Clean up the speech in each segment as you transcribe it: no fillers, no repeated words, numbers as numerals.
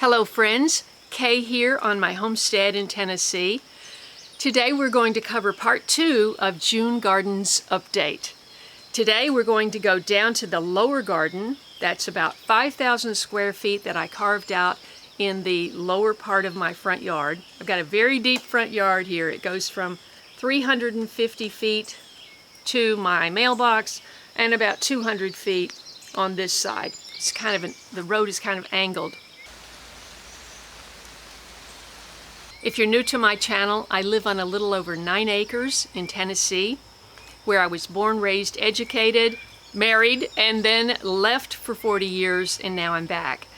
Hello friends, Kay here on my homestead in Tennessee. Today we're going to cover part 2 of June Gardens Update. Today we're going to go down to the lower garden. That's about 5,000 square feet that I carved out in the lower part of my front yard. I've got a very deep front yard here. It goes from 350 feet to my mailbox and about 200 feet on this side. It's kind of the road is kind of angled. If you're new to my channel, I live on a little over 9 acres in Tennessee, where I was born, raised, educated, married, and then left for 40 years, and now I'm back.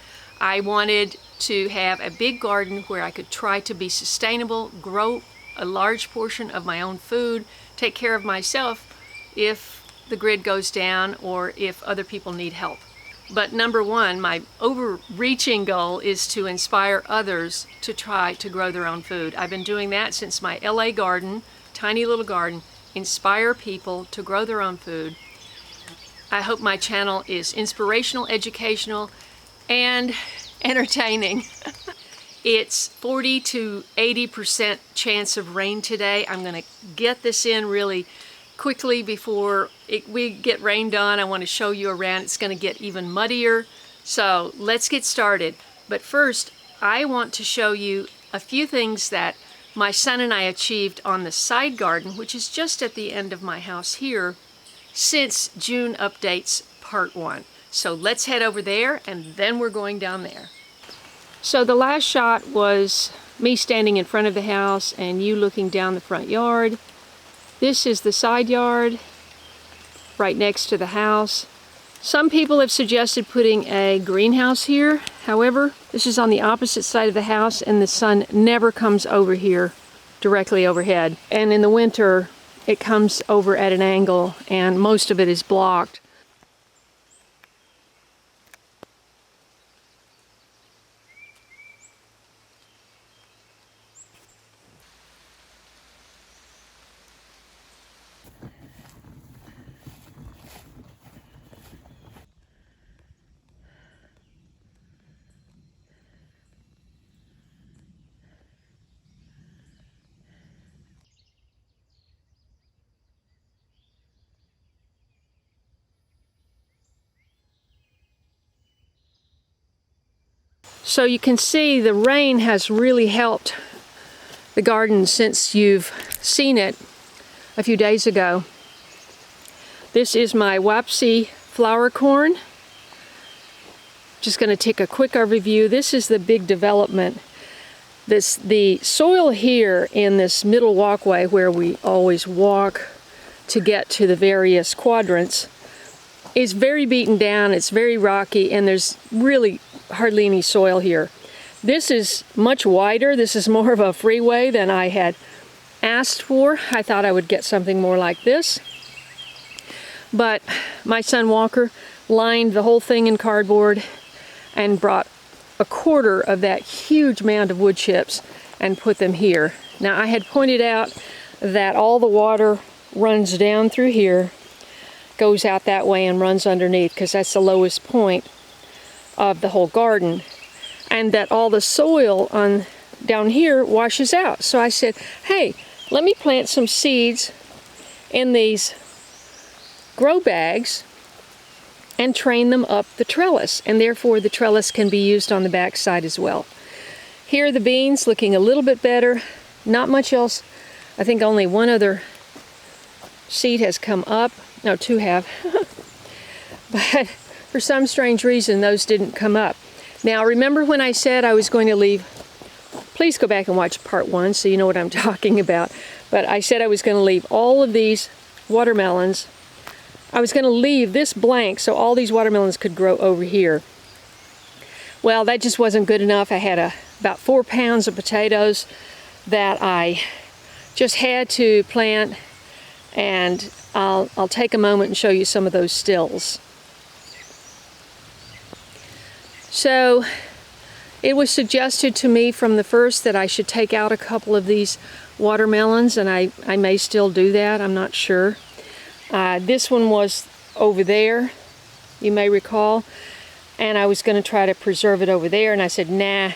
I wanted to have a big garden where I could try to be sustainable, grow a large portion of my own food, take care of myself if the grid goes down or if other people need help. But number one, my overreaching goal is to inspire others to try to grow their own food. I've been doing that since my LA garden, tiny little garden, inspire people to grow their own food. I hope my channel is inspirational, educational, and entertaining. It's 40 to 80% chance of rain today. I'm going to get this in really quickly before we get rained on. I want to show you around. It's going to get even muddier. So let's get started. But first, I want to show you a few things that my son and I achieved on the side garden, which is just at the end of my house here, since June Updates Part 1. So let's head over there and then we're going down there. So the last shot was me standing in front of the house and you looking down the front yard. This is the side yard right next to the house. Some people have suggested putting a greenhouse here. However, this is on the opposite side of the house and the sun never comes over here directly overhead. And in the winter, it comes over at an angle and most of it is blocked. So you can see the rain has really helped the garden since you've seen it a few days ago. This is my Wapsie flower corn. Just going to take a quick overview. This is the big development. The soil here in this middle walkway where we always walk to get to the various quadrants is very beaten down. It's very rocky and there's really hardly any soil here. This is much wider. This is more of a freeway than I had asked for. I thought I would get something more like this. But my son Walker lined the whole thing in cardboard and brought a quarter of that huge mound of wood chips and put them here. Now I had pointed out that all the water runs down through here, goes out that way and runs underneath because that's the lowest point of the whole garden, and that all the soil on down here washes out. So I said, hey, let me plant some seeds in these grow bags and train them up the trellis, and therefore the trellis can be used on the back side as well. Here are the beans looking a little bit better, not much else. I think only one other seed has come up. No, 2 have. But for some strange reason, those didn't come up. Now, remember when I said I was going to leave, please go back and watch part 1 so you know what I'm talking about. But I said I was going to leave all of these watermelons. I was going to leave this blank so all these watermelons could grow over here. Well, that just wasn't good enough. I had about 4 pounds of potatoes that I just had to plant, and I'll take a moment and show you some of those stills. So it was suggested to me from the first that I should take out a couple of these watermelons, and I may still do that, I'm not sure. This one was over there, you may recall. and I was going to try to preserve it over there, and I said, nah,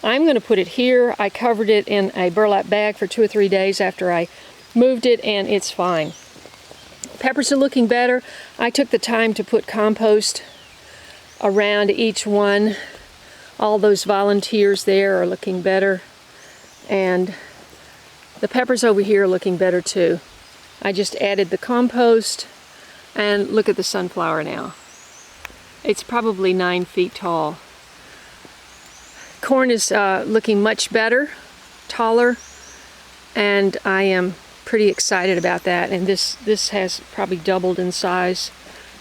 I'm going to put it here. I covered it in a burlap bag for 2 or 3 days after I moved it, and it's fine. Peppers are looking better. I took the time to put compost around each one. All those volunteers there are looking better, and the peppers over here are looking better too. I just added the compost, and look at the sunflower now. It's probably 9 feet tall. Corn is looking much better, taller, and I am pretty excited about that. And this has probably doubled in size,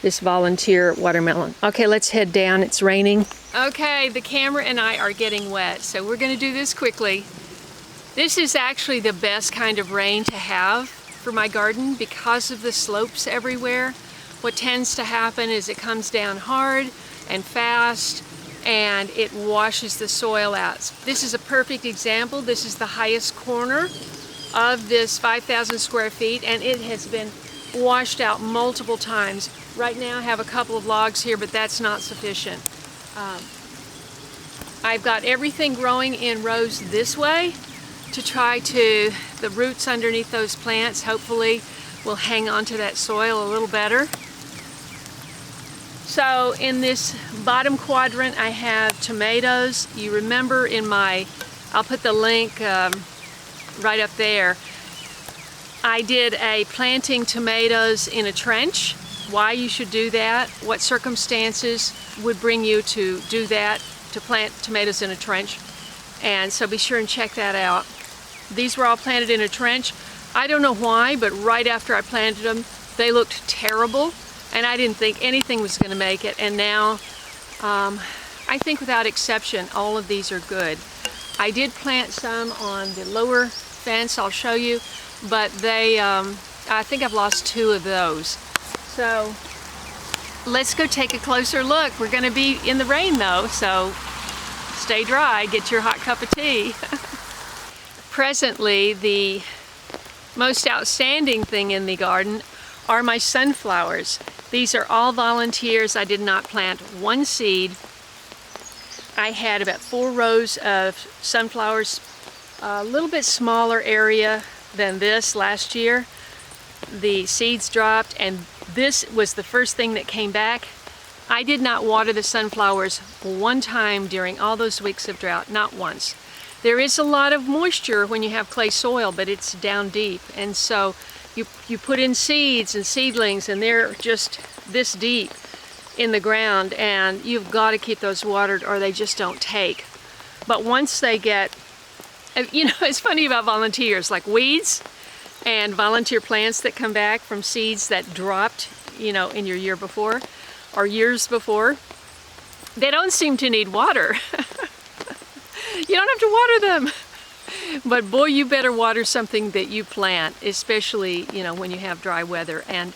this volunteer watermelon. Okay, let's head down. It's raining. Okay, the camera and I are getting wet, so we're gonna do this quickly. This is actually the best kind of rain to have for my garden because of the slopes everywhere. What tends to happen is it comes down hard and fast, and it washes the soil out. This is a perfect example. This is the highest corner of this 5,000 square feet, and it has been washed out multiple times. Right now I have a couple of logs here, but that's not sufficient. I've got everything growing in rows this way to try to, the roots underneath those plants hopefully will hang on to that soil a little better. So in this bottom quadrant I have tomatoes. You remember in my, I'll put the link right up there, I did a planting tomatoes in a trench. Why you should do that, what circumstances would bring you to do that, to plant tomatoes in a trench. And so be sure and check that out. These were all planted in a trench. I don't know why, but right after I planted them, they looked terrible, and I didn't think anything was going to make it. And now, I think without exception, all of these are good. I did plant some on the lower fence, I'll show you, but they, I think I've lost 2 of those. So let's go take a closer look. We're going to be in the rain though, so stay dry, get your hot cup of tea. Presently, the most outstanding thing in the garden are my sunflowers. These are all volunteers. I did not plant one seed. I had about 4 rows of sunflowers, a little bit smaller area than this last year. The seeds dropped, and this was the first thing that came back. I did not water the sunflowers one time during all those weeks of drought, not once. There is a lot of moisture when you have clay soil, but it's down deep, and so you put in seeds and seedlings, and they're just this deep in the ground, and you've got to keep those watered or they just don't take. But once they get, you know, it's funny about volunteers, like weeds and volunteer plants that come back from seeds that dropped, you know, in your year before or years before. They don't seem to need water. You don't have to water them. But boy, you better water something that you plant, especially, you know, when you have dry weather. And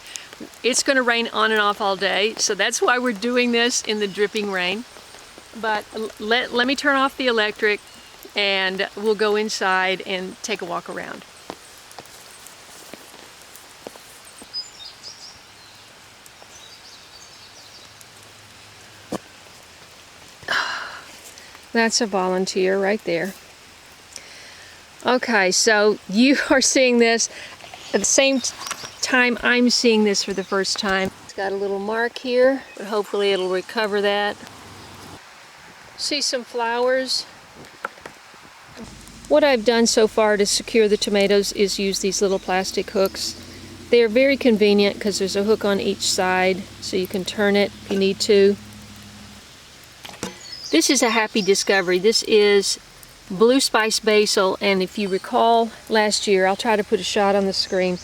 it's going to rain on and off all day, so that's why we're doing this in the dripping rain. But let me turn off the electric, and we'll go inside and take a walk around. That's a volunteer right there. Okay, so you are seeing this at the same time I'm seeing this for the first time. It's got a little mark here, but hopefully it'll recover that. See some flowers. What I've done so far to secure the tomatoes is use these little plastic hooks. They are very convenient because there's a hook on each side, so you can turn it if you need to. This is a happy discovery. This is blue spice basil, and if you recall last year, I'll try to put a shot on the screen.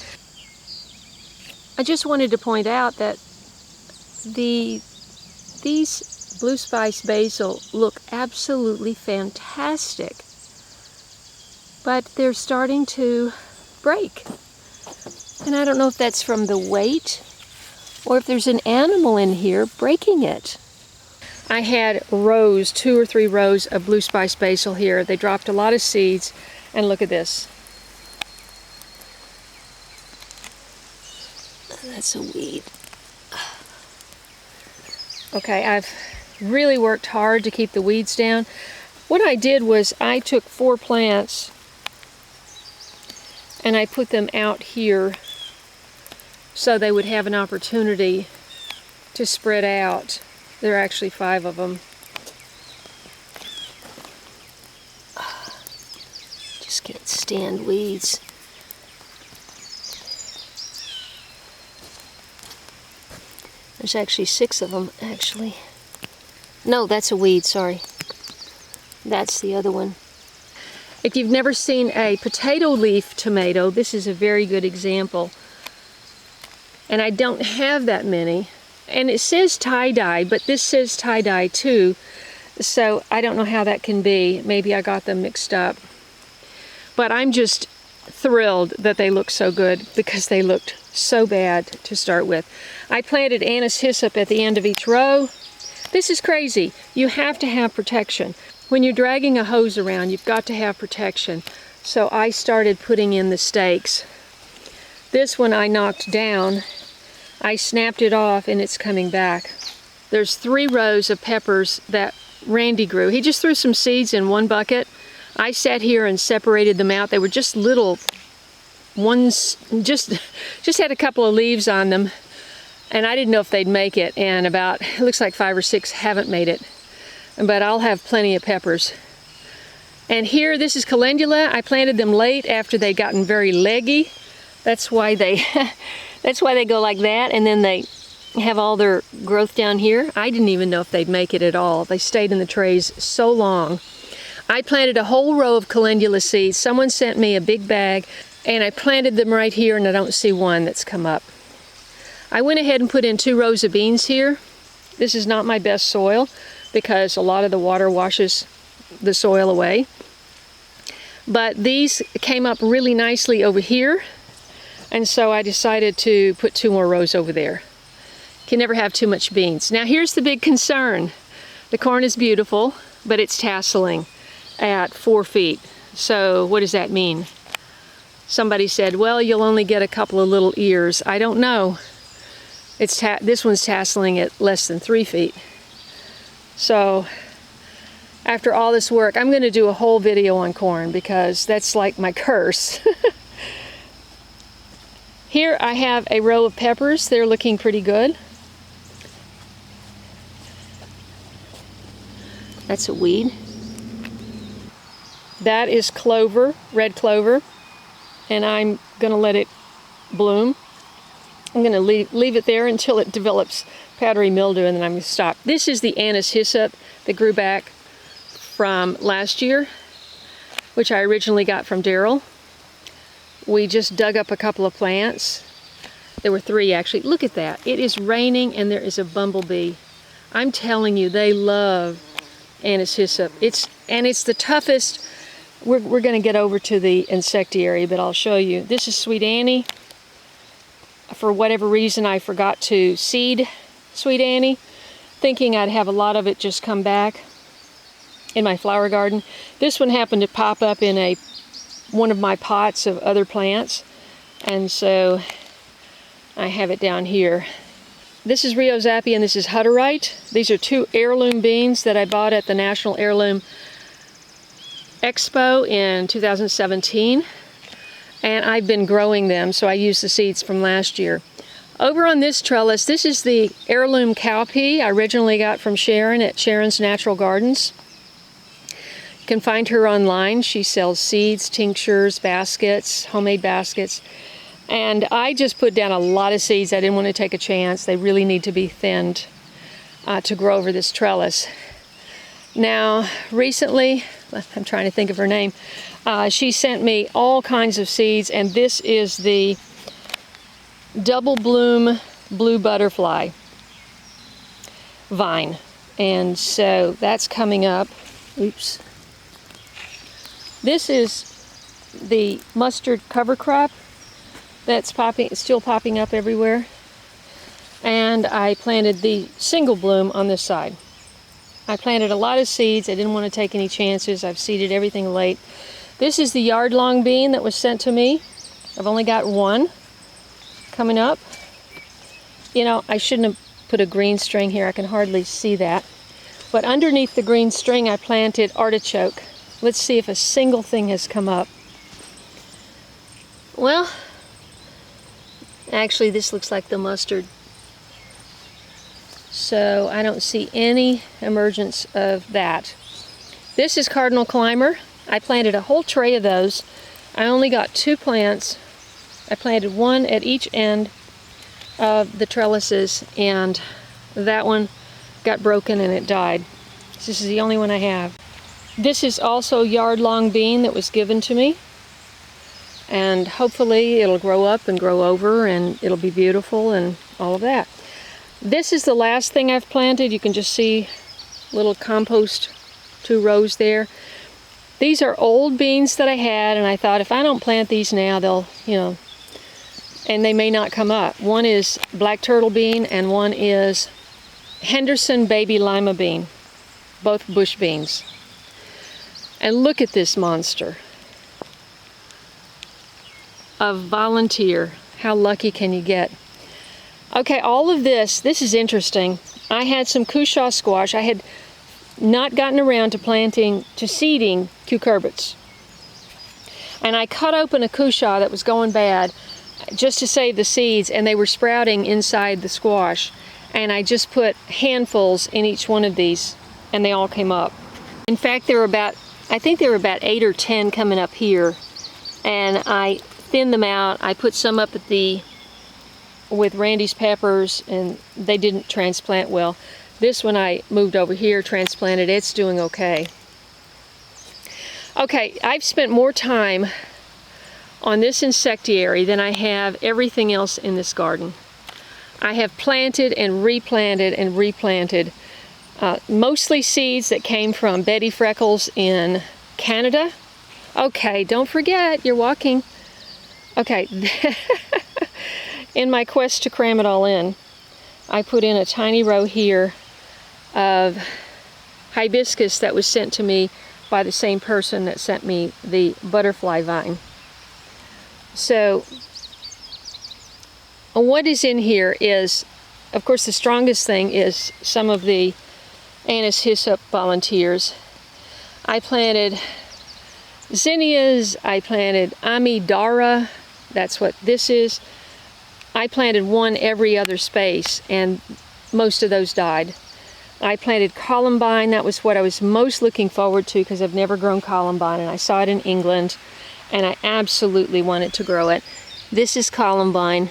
I just wanted to point out that these blue spice basil look absolutely fantastic, but they're starting to break. And I don't know if that's from the weight or if there's an animal in here breaking it. I had rows, 2 or 3 rows of blue spice basil here. They dropped a lot of seeds, and look at this. That's a weed. Okay, I've really worked hard to keep the weeds down. What I did was I took 4 plants and I put them out here so they would have an opportunity to spread out. There are actually 5 of them. Just can't stand weeds. There's actually 6 of them, actually. No, that's a weed, sorry. That's the other one. If you've never seen a potato leaf tomato, this is a very good example. And I don't have that many. And it says tie-dye, but this says tie-dye too. So I don't know how that can be. Maybe I got them mixed up. But I'm just thrilled that they look so good because they looked so bad to start with. I planted anise hyssop at the end of each row. This is crazy. You have to have protection. When you're dragging a hose around, you've got to have protection. So I started putting in the stakes. This one I knocked down. I snapped it off and it's coming back. There's 3 rows of peppers that Randy grew. He just threw some seeds in one bucket. I sat here and separated them out. They were just little ones, just had a couple of leaves on them. And I didn't know if they'd make it. And about, it looks like 5 or 6 haven't made it. But I'll have plenty of peppers. And here, this is calendula. I planted them late after they'd gotten very leggy. That's why they, that's why they go like that. And then they have all their growth down here. I didn't even know if they'd make it at all. They stayed in the trays so long. I planted a whole row of calendula seeds. Someone sent me a big bag, and I planted them right here, and I don't see one that's come up. I went ahead and put in 2 rows of beans here. This is not my best soil, because a lot of the water washes the soil away. But these came up really nicely over here, and so I decided to put 2 more rows over there. Can never have too much beans. Now here's the big concern. The corn is beautiful, but it's tasseling at 4 feet. So what does that mean? Somebody said, well, you'll only get a couple of little ears. I don't know. This one's tasseling at less than 3 feet. So after all this work, I'm going to do a whole video on corn because that's like my curse. Here I have a row of peppers. They're looking pretty good. That's a weed. That is clover, red clover, and I'm going to let it bloom. I'm going to leave it there until it develops powdery mildew, and then I'm going to stop. This is the anise hyssop that grew back from last year, which I originally got from Daryl. We just dug up a couple of plants. There were 3 actually. Look at that. It is raining and there is a bumblebee. I'm telling you, they love anise hyssop. It's the toughest. We're going to get over to the insectary, but I'll show you. This is Sweet Annie. For whatever reason, I forgot to seed Sweet Annie, thinking I'd have a lot of it just come back in my flower garden. This one happened to pop up in one of my pots of other plants, and so I have it down here. This is Rio Zappi and this is Hutterite. These are 2 heirloom beans that I bought at the National Heirloom Expo in 2017. And I've been growing them, so I used the seeds from last year. Over on this trellis, this is the heirloom cowpea I originally got from Sharon at Sharon's Natural Gardens. You can find her online. She sells seeds, tinctures, baskets, homemade baskets. And I just put down a lot of seeds. I didn't want to take a chance. They really need to be thinned to grow over this trellis. Now, recently, I'm trying to think of her name, she sent me all kinds of seeds, and this is the double bloom blue butterfly vine. And so that's coming up. Oops. This is the mustard cover crop that's still popping up everywhere. And I planted the single bloom on this side. I planted a lot of seeds. I didn't want to take any chances. I've seeded everything late. This is the yard-long bean that was sent to me. I've only got 1 coming up. You know, I shouldn't have put a green string here. I can hardly see that. But underneath the green string I planted artichoke. Let's see if a single thing has come up. Well, actually this looks like the mustard. So I don't see any emergence of that. This is cardinal climber. I planted a whole tray of those. I only got 2 plants. I planted one at each end of the trellises, and that one got broken and it died. This is the only one I have. This is also yard-long bean that was given to me, and hopefully it'll grow up and grow over and it'll be beautiful and all of that. This is the last thing I've planted. You can just see little compost 2 rows there. These are old beans that I had, and I thought if I don't plant these now, they'll, and they may not come up. One is black turtle bean and one is Henderson baby lima bean, both bush beans. And look at this monster of volunteer. How lucky can you get? Okay, all of this is interesting. I had some cushaw squash. I had not gotten around to seeding cucurbits. And I cut open a cushaw that was going bad just to save the seeds, and they were sprouting inside the squash. And I just put handfuls in each one of these, and they all came up. In fact, I think there were about 8 or 10 coming up here, and I thinned them out. I put some up with Randy's peppers, and they didn't transplant well. This one I moved over here, transplanted. It's doing okay. Okay, I've spent more time on this insectiary than I have everything else in this garden. I have planted and replanted and replanted, mostly seeds that came from Betty Freckles in Canada. Okay, don't forget, you're walking. Okay, in my quest to cram it all in, I put in a tiny row here of hibiscus that was sent to me by the same person that sent me the butterfly vine. So what is in here is, of course, the strongest thing is some of the anise hyssop volunteers. I planted zinnias, I planted amidara, that's what this is. I planted one every other space, and most of those died. I planted columbine. That was what I was most looking forward to, because I've never grown columbine, and I saw it in England, and I absolutely wanted to grow it. This is columbine,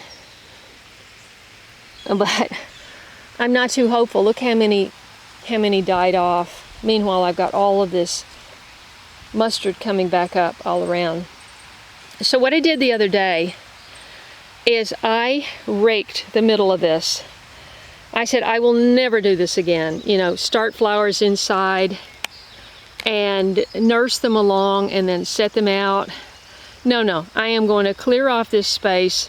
but I'm not too hopeful. Look how many died off. Meanwhile, I've got all of this mustard coming back up all around. So what I did the other day is I raked the middle of this. I said, I will never do this again. Start flowers inside and nurse them along and then set them out. No, I am going to clear off this space,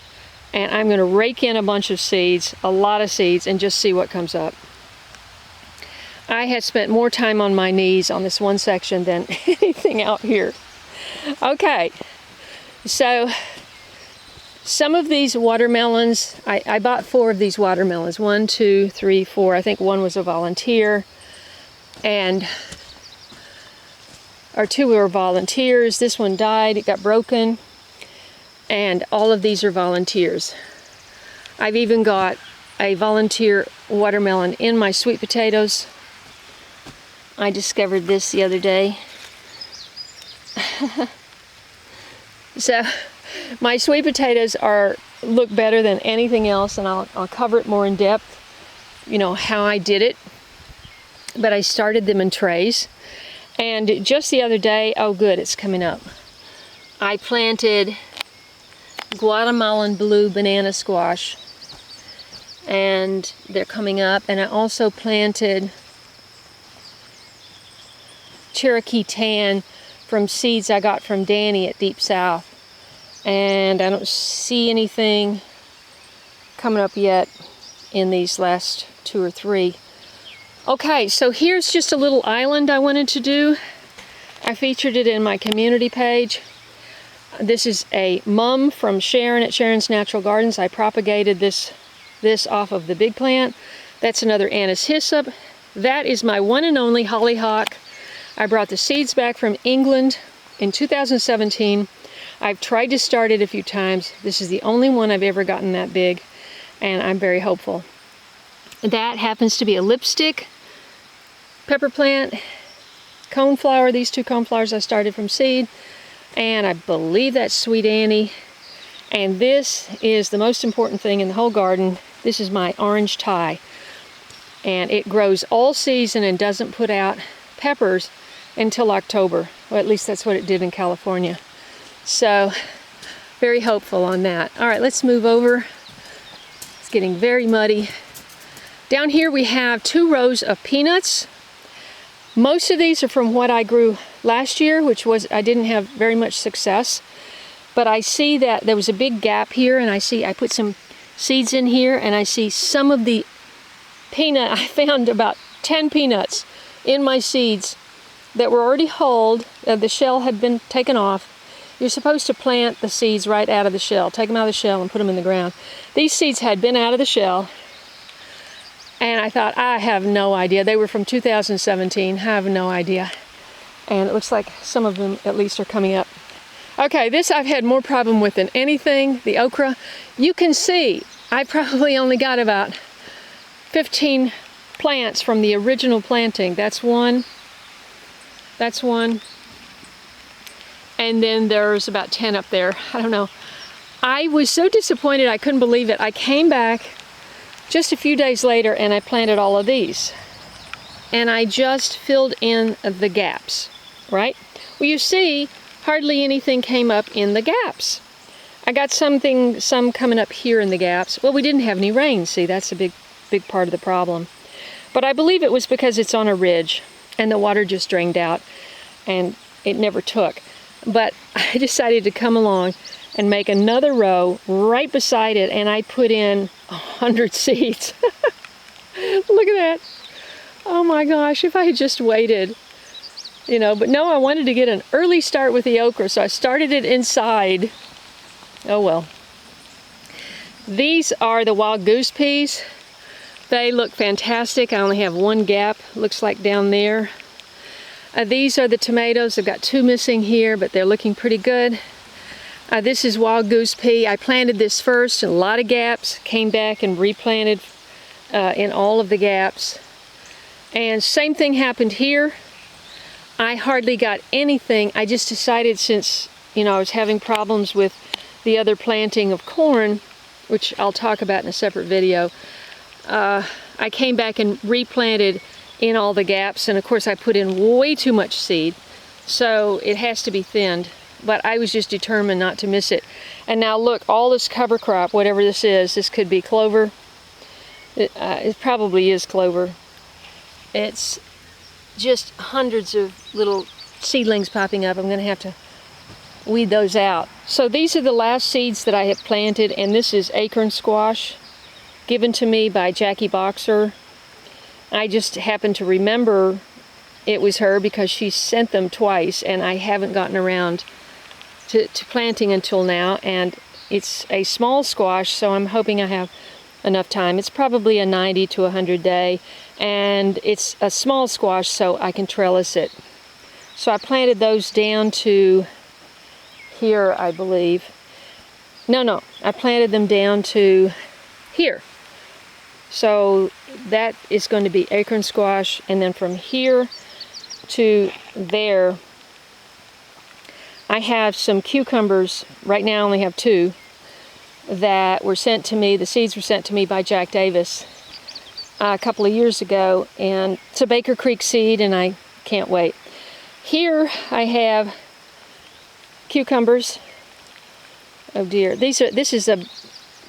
and I'm going to rake in a bunch of seeds, a lot of seeds, and just see what comes up. I had spent more time on my knees on this one section than anything out here. Okay, so some of these watermelons, I bought 4 of these watermelons. 1, 2, 3, 4. I think one was a volunteer, or 2 were volunteers. This one died, it got broken, and all of these are volunteers. I've even got a volunteer watermelon in my sweet potatoes. I discovered this the other day. So my sweet potatoes look better than anything else, and I'll cover it more in depth, how I did it. But I started them in trays, and just the other day, oh good, it's coming up. I planted Guatemalan blue banana squash, and they're coming up. And I also planted Cherokee tan from seeds I got from Danny at Deep South. And I don't see anything coming up yet in these last 2 or 3. Okay, so here's just a little island I wanted to do. I featured it in my community page. This is a mum from Sharon at Sharon's Natural Gardens. I propagated this off of the big plant. That's another anise hyssop. That is my one and only hollyhock. I brought the seeds back from England in 2017. I've tried to start it a few times. This is the only one I've ever gotten that big, and I'm very hopeful. That happens to be a lipstick pepper plant, coneflower. These two coneflowers I started from seed, and I believe that's Sweet Annie. And this is the most important thing in the whole garden. This is my orange tie, and it grows all season and doesn't put out peppers until October. Well, at least that's what it did in California. So, very hopeful on that. All right, let's move over. It's getting very muddy. Down here we have 2 rows of peanuts. Most of these are from what I grew last year, which was, I didn't have very much success. But I see that there was a big gap here, and I put some seeds in here, and I see some of the peanut. I found about 10 peanuts in my seeds that were already hulled. The shell had been taken off. You're supposed to plant the seeds right out of the shell. Take them out of the shell and put them in the ground. These seeds had been out of the shell, and I thought, I have no idea. They were from 2017. I have no idea. And it looks like some of them at least are coming up. Okay, this I've had more problem with than anything, the okra. You can see I probably only got about 15 plants from the original planting. That's one. That's one. And then there's about 10 up there. I don't know. I was so disappointed, I couldn't believe it. I came back just a few days later and I planted all of these. And I just filled in the gaps, right? Well, you see, hardly anything came up in the gaps. I got some coming up here in the gaps. Well, we didn't have any rain. See, that's a big part of the problem. But I believe it was because it's on a ridge and the water just drained out and it never took. But I decided to come along and make another row right beside it, and I put in 100 seeds. Look at that. Oh my gosh, if I had just waited. You know, but no, I wanted to get an early start with the okra, so I started it inside. Oh well. These are the wild goose peas. They look fantastic. I only have one gap, looks like down there. These are the tomatoes. I've got 2 missing here, but they're looking pretty good. This is wild goose pea. I planted this first, a lot of gaps, came back and replanted in all of the gaps. And same thing happened here. I hardly got anything. I just decided, since, you know, I was having problems with the other planting of corn, which I'll talk about in a separate video, I came back and replanted in all the gaps, and of course I put in way too much seed, so it has to be thinned. But I was just determined not to miss it. And now look, all this cover crop, whatever this is, this could be clover. It probably is clover. It's just hundreds of little seedlings popping up. I'm going to have to weed those out. So these are the last seeds that I have planted, and this is acorn squash, given to me by Jackie Boxer. I just happened to remember it was her because she sent them twice, and I haven't gotten around to planting until now. And it's a small squash, so I'm hoping I have enough time. It's probably a 90 to 100 day, and it's a small squash, so I can trellis it. So I planted those down to here, I believe. No, I planted them down to here. So that is going to be acorn squash, and then from here to there, I have some cucumbers. Right now I only have 2 that were sent to me. The seeds were sent to me by Jack Davis a couple of years ago, and it's a Baker Creek seed, and I can't wait. Here I have cucumbers. Oh dear, this is a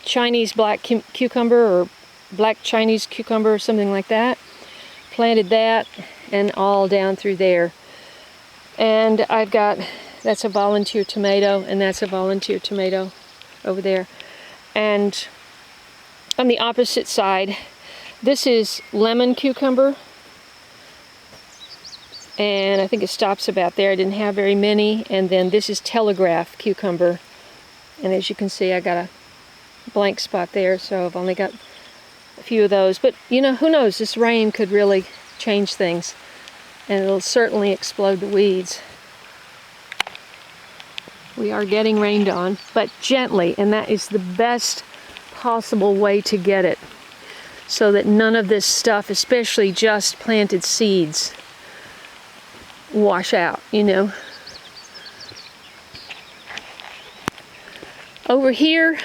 Chinese black cucumber, or black Chinese cucumber, or something like that. Planted that, and all down through there. And I've got, that's a volunteer tomato, and that's a volunteer tomato over there. And on the opposite side, this is lemon cucumber, and I think it stops about there. I didn't have very many. And then this is telegraph cucumber, and as you can see, I got a blank spot there, so I've only got a few of those. But you know, who knows, this rain could really change things, and it'll certainly explode the weeds. We are getting rained on, but gently, and that is the best possible way to get it, so that none of this stuff, especially just planted seeds, wash out, you know. Over here,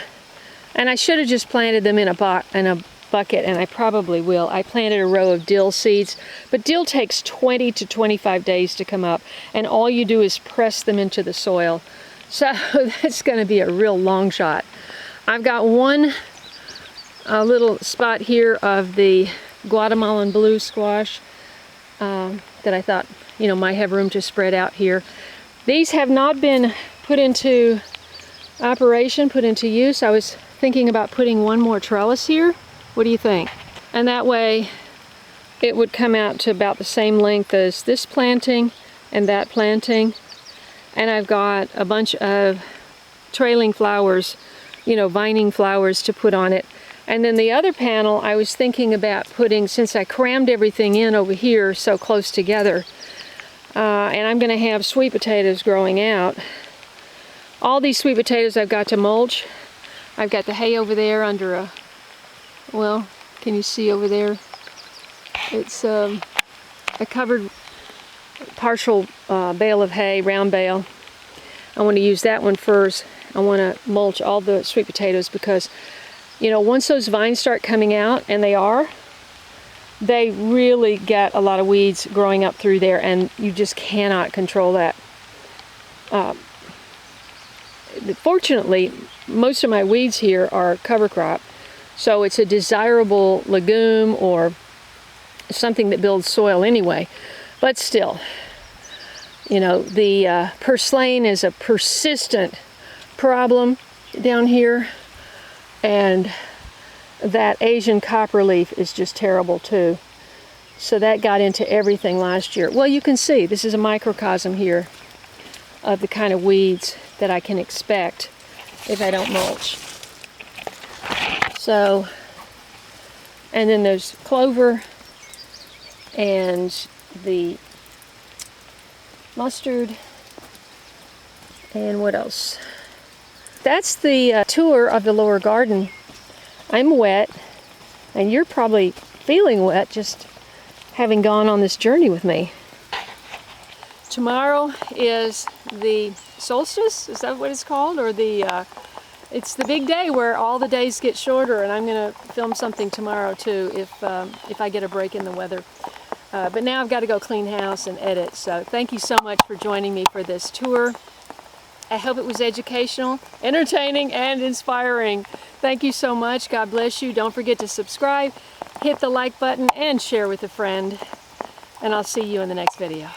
and I should have just planted them in a bucket, and I probably will. I planted a row of dill seeds, but dill takes 20 to 25 days to come up, and all you do is press them into the soil. So that's going to be a real long shot. I've got one little spot here of the Guatemalan blue squash that I thought, you know, might have room to spread out here. These have not been put into operation, put into use. I was thinking about putting one more trellis here. What do you think? And that way it would come out to about the same length as this planting and that planting. And I've got a bunch of trailing flowers, you know, vining flowers to put on it. And then the other panel I was thinking about putting, since I crammed everything in over here so close together, and I'm going to have sweet potatoes growing out. All these sweet potatoes I've got to mulch. I've got the hay over there under a, well, can you see over there? It's a covered partial bale of hay, round bale. I want to use that one first. I want to mulch all the sweet potatoes because, you know, once those vines start coming out, and they really get a lot of weeds growing up through there, and you just cannot control that. Fortunately, most of my weeds here are cover crop, so it's a desirable legume or something that builds soil anyway. But still, you know, the purslane is a persistent problem down here, and that Asian copperleaf is just terrible too. So that got into everything last year. Well, you can see this is a microcosm here of the kind of weeds that I can expect if I don't mulch. So, and then there's clover and the mustard, and what else? That's the tour of the lower garden. I'm wet, and you're probably feeling wet just having gone on this journey with me. Tomorrow is the solstice, is that what it's called? Or it's the big day where all the days get shorter, and I'm going to film something tomorrow too if I get a break in the weather. But now I've got to go clean house and edit, so thank you so much for joining me for this tour. I hope it was educational, entertaining, and inspiring. Thank you so much. God bless you. Don't forget to subscribe, hit the like button, and share with a friend. And I'll see you in the next video.